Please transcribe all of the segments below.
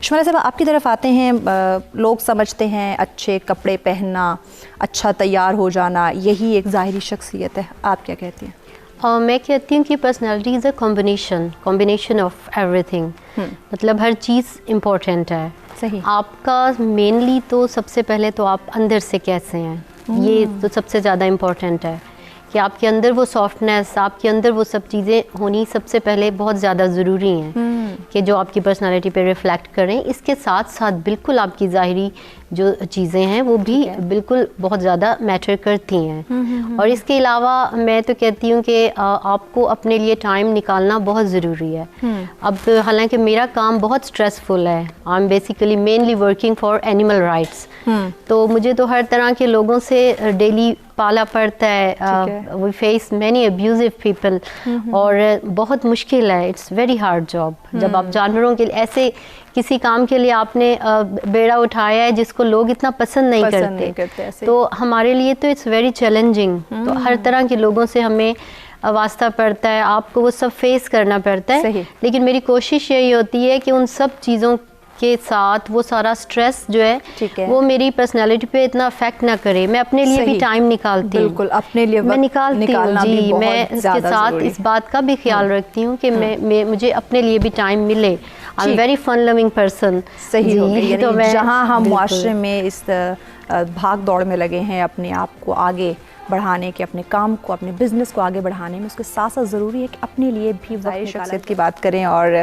शुमारा साहब, आपकी तरफ आते हैं, लोग समझते हैं अच्छे कपड़े पहनना, अच्छा तैयार हो जाना, यही एक ज़ाहिरी शख्सियत है। आप क्या कहती हैं? मैं कहती हूँ कि personality is a combination of everything. मतलब हर चीज़ इम्पोर्टेंट है। सही। आपका मेनली तो सबसे पहले तो आप अंदर से कैसे हैं, ये तो सबसे ज़्यादा इम्पोर्टेंट है कि आपके अंदर वो सॉफ्टनेस, आपके अंदर वो सब चीज़ें होनी सबसे पहले बहुत ज़्यादा ज़रूरी हैं कि जो आपकी पर्सनालिटी पे रिफ्लेक्ट करें। इसके साथ साथ बिल्कुल आपकी ज़ाहिरी जो चीज़ें हैं वो भी बिल्कुल बहुत ज़्यादा मैटर करती हैं। और इसके अलावा मैं तो कहती हूँ कि आपको अपने लिए टाइम निकालना बहुत ज़रूरी है। अब हालांकि मेरा काम बहुत स्ट्रेसफुल है, I am basically mainly working for animal rights, तो मुझे तो हर तरह के लोगों से डेली पाला पड़ता है। We face many abusive people और बहुत मुश्किल है, इट्स वेरी हार्ड जॉब। जब आप जानवरों के ऐसे किसी काम के लिए आपने बेड़ा उठाया है जिसको लोग इतना पसंद नहीं करते, तो हमारे लिए तो इट्स वेरी चैलेंजिंग। तो हर तरह के लोगों से हमें वास्ता पड़ता है, आपको वो सब फेस करना पड़ता है। लेकिन मेरी कोशिश यही होती है कि उन सब चीज़ों के साथ वो सारा स्ट्रेस जो है वो मेरी पर्सनालिटी पे इतना अफेक्ट ना करे। मैं अपने लिए भी टाइम निकालती हूँ, बिल्कुल अपने लिए मैं निकालती हूँ जी। मैं इसके साथ इस बात का भी ख्याल रखती हूँ कि मुझे अपने लिए भी टाइम मिले। I am very fun loving person. सही हो गई। तो जहाँ हम मुआशरे में इस भाग दौड़ में लगे हैं अपने आप को आगे बढ़ाने के, अपने काम को, अपने बिजनेस को आगे बढ़ाने में, उसके साथ साथ ज़रूरी है कि अपने लिए भी ज़ाहिर शख्सियत की बात करें और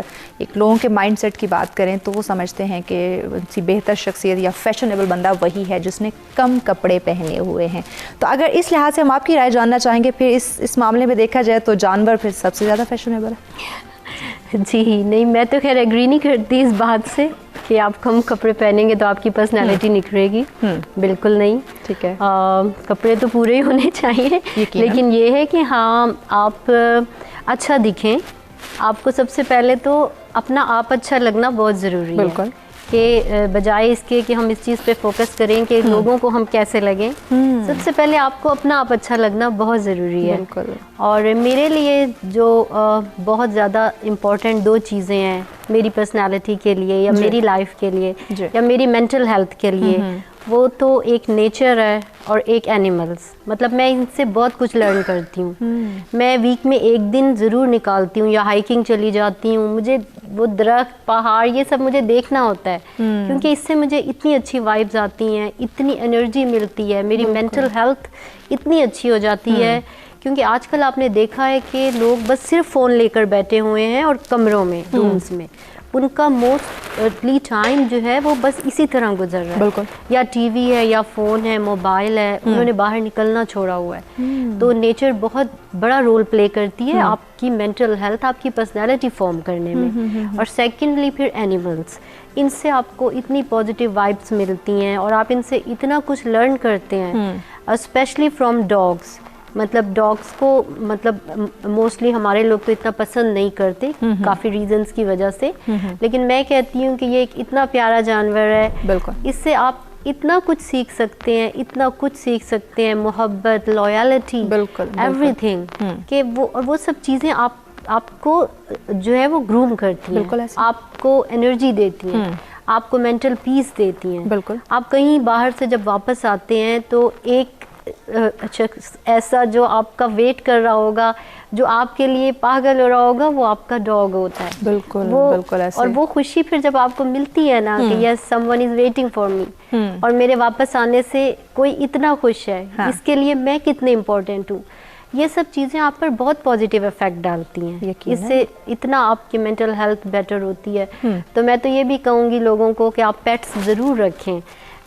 एक लोगों के माइंडसेट की बात करें तो वो समझते हैं कि उनकी बेहतर शख्सियत या फैशनेबल बंदा वही है जिसने कम कपड़े पहने हुए हैं। तो अगर इस लिहाज से हम आपकी राय जानना चाहेंगे, फिर इस मामले में देखा जाए तो जानवर फिर सबसे ज़्यादा फैशनेबल है। जी नहीं, मैं तो खैर एग्री नहीं करती इस बात से कि आप कम कपड़े पहनेंगे तो आपकी पर्सनालिटी निखरेगी। बिल्कुल नहीं। ठीक है, कपड़े तो पूरे ही होने चाहिए, लेकिन ये है कि हाँ आप अच्छा दिखें। आपको सबसे पहले तो अपना आप अच्छा लगना बहुत ज़रूरी है। बिल्कुल। कि बजाय इसके कि हम इस चीज़ पे फोकस करें कि लोगों को हम कैसे लगें, सबसे पहले आपको अपना आप अच्छा लगना बहुत ज़रूरी है। बिल्कुल। और मेरे लिए जो बहुत ज़्यादा इम्पोर्टेंट दो चीज़ें हैं मेरी पर्सनालिटी के लिए या मेरी लाइफ के लिए या मेरी मेंटल हेल्थ के लिए, वो तो एक नेचर है और एक एनिमल्स। मतलब मैं इनसे बहुत कुछ लर्न करती हूँ। मैं वीक में एक दिन ज़रूर निकालती हूँ या हाइकिंग चली जाती हूँ। मुझे वो दरख्त, पहाड़, ये सब मुझे देखना होता है क्योंकि इससे मुझे इतनी अच्छी वाइब्स आती हैं, इतनी एनर्जी मिलती है, मेरी मेंटल हेल्थ इतनी अच्छी हो जाती है। क्योंकि आजकल आपने देखा है कि लोग बस सिर्फ फ़ोन लेकर बैठे हुए हैं और कमरों में, रूम्स में, उनका मोस्टली टाइम जो है वो बस इसी तरह गुजर रहा है। बिल्कुल। या टीवी है या फ़ोन है, मोबाइल है, उन्होंने बाहर निकलना छोड़ा हुआ है। तो नेचर बहुत बड़ा रोल प्ले करती है आपकी मेंटल हेल्थ, आपकी पर्सनालिटी फॉर्म करने में। और सेकेंडली फिर एनिमल्स, इनसे आपको इतनी पॉजिटिव वाइब्स मिलती हैं और आप इनसे इतना कुछ लर्न करते हैं, स्पेशली फ्रॉम डॉग्स। मतलब डॉग्स को मतलब मोस्टली हमारे लोग तो इतना पसंद नहीं करते काफ़ी रीजंस की वजह से, लेकिन मैं कहती हूँ कि ये एक इतना प्यारा जानवर है। बिल्कुल। इससे आप इतना कुछ सीख सकते हैं, इतना कुछ सीख सकते हैं, मोहब्बत, लॉयल्टी, बिल्कुल, एवरीथिंग, कि वो सब चीज़ें आपको जो है वो ग्रूम करती हैं। बिल्कुल। आपको एनर्जी देती हैं, आपको मेंटल पीस देती हैं। बिल्कुल। आप कहीं बाहर से जब वापस आते हैं तो एक ऐसा जो आपका वेट कर रहा होगा, जो आपके लिए पागल हो रहा होगा, वो आपका डॉग होता है। बिल्कुल। बिल्कुल ऐसे। और वो खुशी फिर जब आपको मिलती है ना कि yes someone is waiting for me, और मेरे वापस आने से कोई इतना खुश है, इसके लिए मैं कितने इम्पोर्टेंट हूँ, ये सब चीज़ें आप पर बहुत पॉजिटिव इफेक्ट डालती हैं। इससे इतना आपकी मेंटल हेल्थ बेटर होती है। तो मैं तो ये भी कहूँगी लोगों को कि आप पेट्स ज़रूर रखें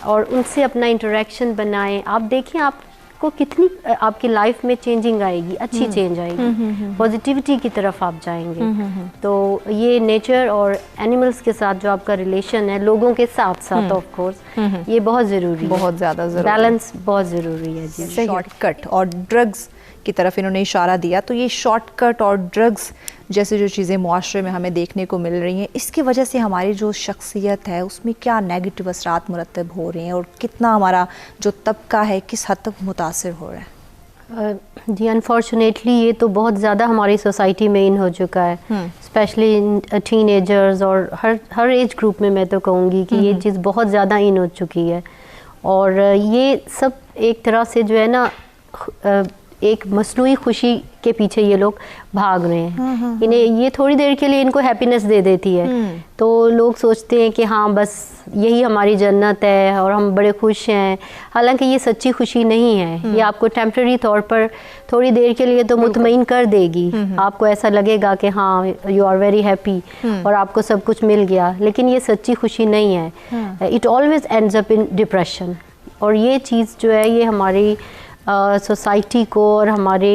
और उनसे अपना इंटरेक्शन बनाएं। आप देखें आपको कितनी आपकी लाइफ में चेंजिंग आएगी, अच्छी चेंज आएगी, पॉजिटिविटी की तरफ आप जाएंगे। तो ये नेचर और एनिमल्स के साथ जो आपका रिलेशन है, लोगों के साथ साथ ऑफ कोर्स, ये बहुत ज़रूरी है, बहुत ज़्यादा ज़रूरी, बैलेंस बहुत ज़रूरी है जी। शॉर्टकट और ड्रग्स की तरफ इन्होंने इशारा दिया, तो ये शॉर्टकट और ड्रग्स जैसे जो चीज़ें मुआशरे में हमें देखने को मिल रही हैं, इसकी वजह से हमारी जो शख्सियत है उसमें क्या नेगेटिव असरात मुरतब हो रहे हैं और कितना हमारा जो तबका है किस हद तक मुतासिर हो रहा है? जी अनफॉर्चुनेटली ये तो बहुत ज़्यादा हमारी सोसाइटी में इन हो चुका है, स्पेशली इन टीनेजर्स और हर एज ग्रुप में। मैं तो कहूँगी कि ये चीज़ बहुत ज़्यादा इन हो चुकी है और ये सब एक तरह से जो है ना एक मसनूई खुशी के पीछे ये लोग भाग रहे हैं। इन्हें ये थोड़ी देर के लिए इनको हैप्पीनेस दे देती है, तो लोग सोचते हैं कि हाँ बस यही हमारी जन्नत है और हम बड़े खुश हैं। हालांकि ये सच्ची खुशी नहीं है, ये आपको टेम्परेरी तौर पर थोड़ी देर के लिए तो मुतमईन कर देगी। आपको ऐसा लगेगा कि हाँ यू आर वेरी हैप्पी और आपको सब कुछ मिल गया, लेकिन ये सच्ची खुशी नहीं है। It always ends up in depression. और ये चीज़ जो है ये हमारी सोसाइटी को और हमारे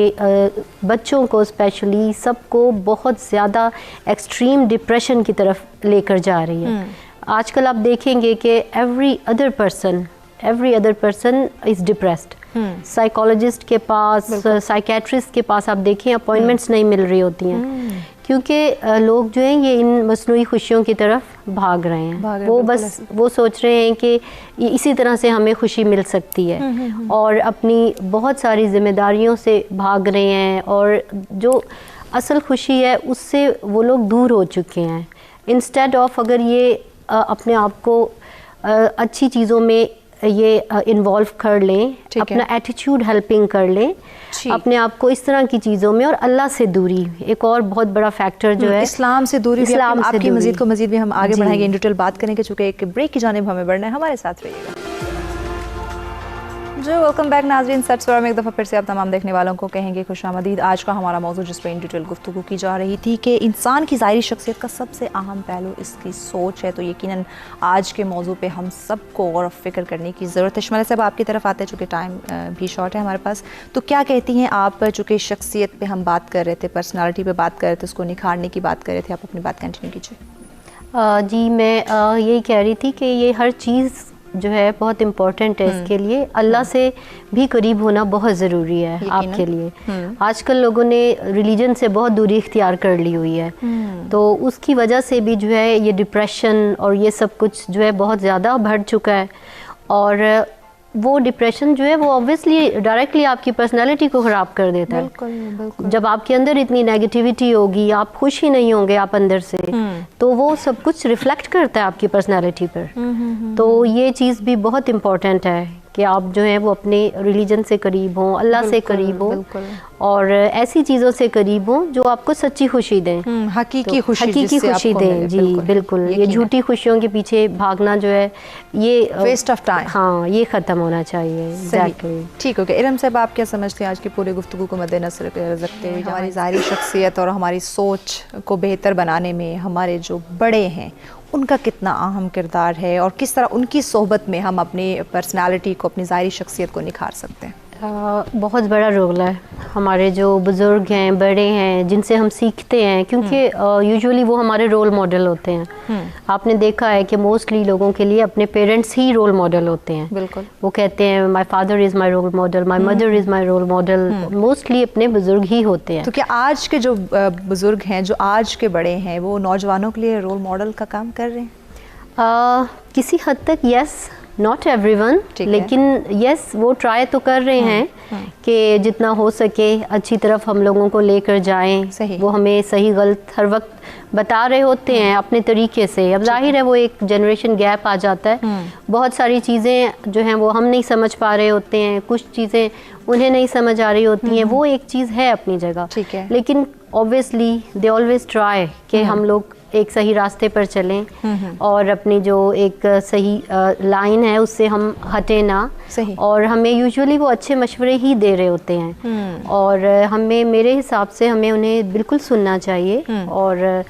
बच्चों को स्पेशली सबको बहुत ज़्यादा एक्सट्रीम डिप्रेशन की तरफ लेकर जा रही है। आजकल आप देखेंगे कि every other person is depressed. Psychologist के पास, साइकेट्रिस्ट के पास आप देखें अपॉइंटमेंट्स नहीं मिल रही होती हैं, क्योंकि लोग जो हैं ये इन मसनूई खुशियों की तरफ भाग रहे हैं। वो बस वो सोच रहे हैं कि इसी तरह से हमें खुशी मिल सकती है और अपनी बहुत सारी जिम्मेदारियों से भाग रहे हैं और जो असल खुशी है उससे वो लोग दूर हो चुके हैं। इंस्टेड ऑफ अगर ये अपने आप को अच्छी चीज़ों में ये इन्वॉल्व कर लें, अपना एटीट्यूड हेल्पिंग कर लें, अपने आप को इस तरह की चीज़ों में, और अल्लाह से दूरी एक और बहुत बड़ा फैक्टर जो है इस्लाम से दूरी। इस्लाम से आपकी मजीद भी हम आगे बढ़ाएंगे, इन डिटेल बात करेंगे, चूँकि एक ब्रेक की जानिब हमें बढ़ना है। हमारे साथ रहिएगा जी। वेलकम बैक नाज़रीन, सच में एक दफ़ा फिर से आप तमाम देखने वालों को कहेंगे खुशामदीद। आज का हमारा मौजू जिस पर इन डिटेल गुफ्तगू की जा रही थी कि इंसान की ज़ाहिरी शख्सियत का सबसे अहम पहलू इसकी सोच है, तो यकीनन आज के मौजू पे हम सबको गौर फ़िक्र करने की ज़रूरत है। शमाल साहब आपकी तरफ आते हैं, चूँकि टाइम भी शॉर्ट है हमारे पास, तो क्या कहती हैं आप? चूँकि शख्सियत पर हम बात कर रहे थे, पर्सनैलिटी पर बात कर रहे थे, उसको निखारने की बात कर रहे थे, आप अपनी बात कंटिन्यू कीजिए। जी मैं यही कह रही थी कि ये हर चीज़ जो है बहुत इम्पोर्टेंट है। इसके लिए अल्लाह से भी करीब होना बहुत ज़रूरी है आपके लिए। आजकल लोगों ने रिलीजन से बहुत दूरी इख्तियार कर ली हुई है, तो उसकी वजह से भी जो है ये डिप्रेशन और ये सब कुछ जो है बहुत ज़्यादा बढ़ चुका है। और वो डिप्रेशन जो है वो ऑब्वियसली डायरेक्टली आपकी पर्सनालिटी को ख़राब कर देता है। बिल्कुल। जब आपके अंदर इतनी नेगेटिविटी होगी, आप खुश ही नहीं होंगे आप अंदर से, तो वो सब कुछ रिफ्लेक्ट करता है आपकी पर्सनालिटी पर। तो ये चीज़ भी बहुत इम्पोर्टेंट है कि आप जो है वो अपने रिलीजन से करीब हों, अल्लाह से करीब हों और ऐसी चीज़ों से करीब हों जो आपको सच्ची खुशी दें, हकीकी खुशी दें। जी बिल्कुल। ये झूठी खुशियों के पीछे भागना जो है ये वेस्ट ऑफ टाइम, हाँ ये ख़त्म होना चाहिए। एग्जैक्टली। ठीक हो गया। इरम साहब आप क्या समझते हैं आज की पूरे गुफ्तगू को मद्देनजर रखते हुए हमारी ज़ाहिरी शख्सियत और हमारी सोच को बेहतर बनाने में हमारे जो बड़े हैं उनका कितना अहम किरदार है और किस तरह उनकी सोहबत में हम अपनी पर्सनालिटी को, अपनी ज़ाहिरी शख्सियत को निखार सकते हैं? बहुत बड़ा रोल है। हमारे जो बुज़ुर्ग हैं, बड़े हैं, जिनसे हम सीखते हैं, क्योंकि यूजुअली वो हमारे रोल मॉडल होते हैं। आपने देखा है कि मोस्टली लोगों के लिए अपने पेरेंट्स ही रोल मॉडल होते हैं। बिल्कुल। वो कहते हैं my father is my role model, my mother is my role model. Mostly अपने बुज़ुर्ग ही होते हैं। तो क्या आज के जो बुज़ुर्ग हैं, जो आज के बड़े हैं, वो नौजवानों के लिए रोल मॉडल का काम कर रहे हैं? किसी हद तक यस, नॉट एवरीवन, लेकिन यस वो ट्राई तो कर रहे हैं कि जितना हो सके अच्छी तरफ हम लोगों को लेकर जाएं। वो हमें सही गलत हर वक्त बता रहे होते हैं अपने तरीके से। अब जाहिर है वो एक जनरेशन गैप आ जाता है, बहुत सारी चीज़ें जो हैं वो हम नहीं समझ पा रहे होते हैं, कुछ चीज़ें उन्हें नहीं समझ आ रही होती हैं। वो एक चीज़ है अपनी जगह, ठीक है, लेकिन ऑब्वियसली दे ऑलवेज ट्राई कि हम लोग एक सही रास्ते पर चलें और अपनी जो एक सही लाइन है उससे हम हटे ना। और हमें यूजुअली वो अच्छे मशवरे ही दे रहे होते हैं और हमें, मेरे हिसाब से हमें उन्हें बिल्कुल सुनना चाहिए और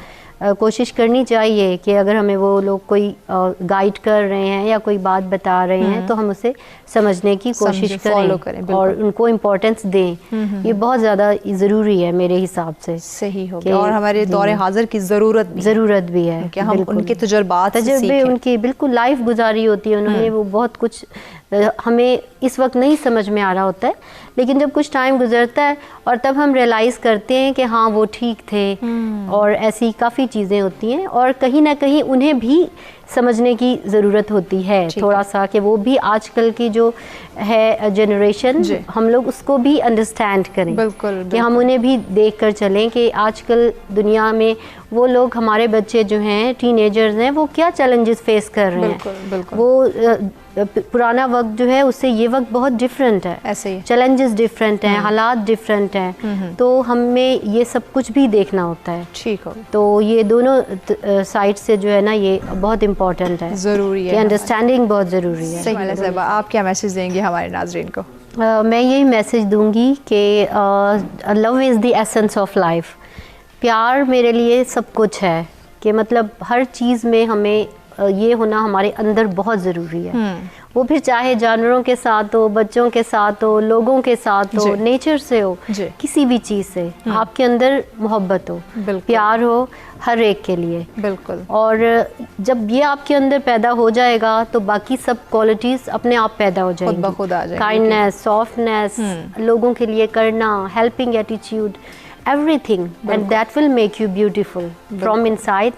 कोशिश करनी चाहिए कि अगर हमें वो लोग कोई गाइड कर रहे हैं या कोई बात बता रहे हैं तो हम उसे समझने की कोशिश करें और उनको इम्पोर्टेंस दें। ये बहुत ज़्यादा ज़रूरी है मेरे हिसाब से। सही हो गया। और हमारे दौरे हाजिर की ज़रूरत भी है कि हम उनके तजुर्बे उनकी बिल्कुल लाइफ गुजारी होती है उन्होंने, वो बहुत कुछ हमें इस वक्त नहीं समझ में आ रहा होता है, लेकिन जब कुछ टाइम गुजरता है और तब हम रियलाइज़ करते हैं कि हाँ वो ठीक थे। और ऐसी काफ़ी चीज़ें होती हैं और कहीं ना कहीं उन्हें भी समझने की ज़रूरत होती है थोड़ा सा, कि वो भी आजकल की जो है जनरेशन, हम लोग उसको भी अंडरस्टैंड करें। बिल्कुल, कि हम उन्हें भी देख कर चलें कि आजकल दुनिया में वो लोग, हमारे बच्चे जो हैं, टीनेजर्स हैं, वो क्या चैलेंजेस फेस कर रहे हैं। बिल्कुल। वो पुराना वक्त जो है उससे ये वक्त बहुत डिफरेंट है, ऐसे ही चैलेंजेस डिफरेंट हैं, हालात डिफरेंट हैं, तो हमें ये सब कुछ भी देखना होता है। ठीक हो, तो ये दोनों साइड से जो है ना, ये बहुत इम्पोर्टेंट है, ज़रूरी है, अंडरस्टैंडिंग बहुत ज़रूरी है। सही साहब, आप क्या मैसेज देंगे हमारे नाजरीन को? मैं यही मैसेज दूंगी कि love is the essence of life. प्यार मेरे लिए सब कुछ है, कि मतलब हर चीज़ में हमें ये होना हमारे अंदर बहुत ज़रूरी है। वो फिर चाहे जानवरों के साथ हो, बच्चों के साथ हो, लोगों के साथ हो, नेचर से हो, किसी भी चीज़ से आपके अंदर मोहब्बत हो, प्यार हो हर एक के लिए। बिल्कुल। और जब ये आपके अंदर पैदा हो जाएगा तो बाकी सब क्वालिटीज़ अपने आप पैदा हो जाएंगी, खुद ब खुद आ जाएंगी। काइंडनेस, सॉफ्टनेस, लोगों के लिए करना, helping attitude, everything, and that will make you beautiful from inside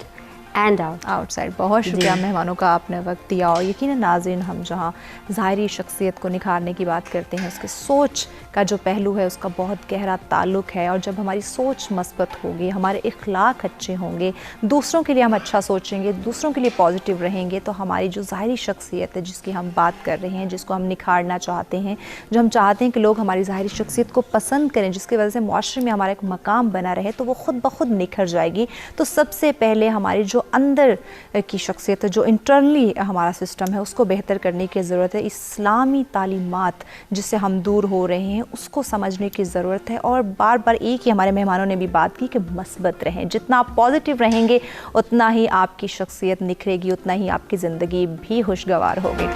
and outside. बहुत शुक्रिया मेहमानों का, आपने वक्त दिया। और यकीनन नाज़रीन, हम जहाँ ज़ाहिरी शख्सियत को निखारने की बात करते हैं, उसके सोच का जो पहलू है उसका बहुत गहरा ताल्लुक़ है। और जब हमारी सोच मस्बत होगी, हमारे इखलाक अच्छे होंगे, दूसरों के लिए हम अच्छा सोचेंगे, दूसरों के लिए पॉजिटिव रहेंगे, तो हमारी जो ज़ाहिरी शख्सियत है जिसकी हम बात कर रहे हैं, जिसको हम निखारना चाहते हैं, जो हम चाहते हैं कि लोग हमारी ज़ाहिरी शख्सियत को पसंद करें, जिसकी वजह से मुआशरे में हमारा एक मकाम बना रहे, तो वो खुद ब खुद निखर जाएगी। तो सबसे पहले हमारी जो अंदर की शख्सियत है, जो इंटरनली हमारा सिस्टम है, उसको बेहतर करने की ज़रूरत है। इस्लामी तालीमात जिससे हम दूर हो रहे हैं उसको समझने की ज़रूरत है। और बार बार एक ही हमारे मेहमानों ने भी बात की कि मस्बत रहें, जितना आप पॉजिटिव रहेंगे उतना ही आपकी शख्सियत निखरेगी, उतना ही आपकी ज़िंदगी भी खुशगवार होगी।